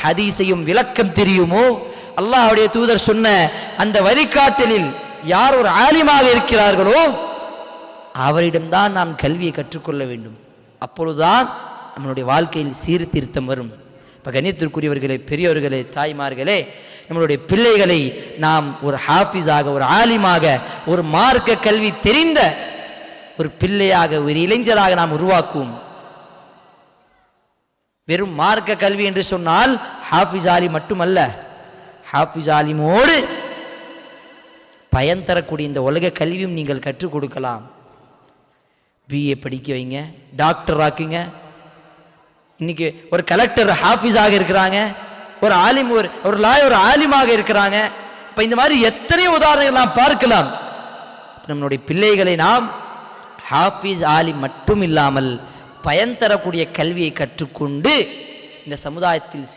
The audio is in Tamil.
ஹதீஸையும் விளக்கம் தெரியுமோ, அல்லாஹ்வுடைய தூதர் சொன்ன அந்த வழிகாட்டலில் யார் ஒரு ஆலிமாக இருக்கிறார்களோ அவரிடம்தான் நாம் கல்வியை கற்றுக்கொள்ள வேண்டும். அப்பொழுதுதான் நம்மளுடைய வாழ்க்கையில் சீர்திருத்தம் வரும். இப்போ கண்ணியத்திற்குரியவர்களே, பெரியவர்களே, தாய்மார்களே, நம்மளுடைய பிள்ளைகளை நாம் ஒரு ஹாஃபிஸாக, ஒரு ஆலிமாக, ஒரு மார்க்க கல்வி தெரிந்த ஒரு பிள்ளையாக, ஒரு இளைஞராக நாம் உருவாக்குவோம். வெறும் மார்க்க கல்வி என்று சொன்னால் ஹாஃபிஸ் ஆலிம் மட்டுமல்ல, ஹாஃபிஸ் ஆலிமோடு பயன் தரக்கூடிய இந்த உலக கல்வியும் நீங்கள் கற்றுக் கொடுக்கலாம். பிஏ படிக்க வைங்க, டாக்டர் ஆக்குங்க. இன்னைக்கு ஒரு கலெக்டர் ஹாஃபிஸாக இருக்கிறாங்க, ஒரு ஆலிம், ஒரு லாயர் ஒரு ஆலிமாக இருக்கிறாங்க. இப்போ இந்த மாதிரி எத்தனை உதாரணங்கள் நாம் பார்க்கலாம். நம்மளுடைய பிள்ளைகளை நாம் ஹாஃபிஸ் ஆலிம் மட்டும் இல்லாமல் பயன் தரக்கூடிய கல்வியை கற்றுக்கொண்டு இந்த சமுதாயத்தில்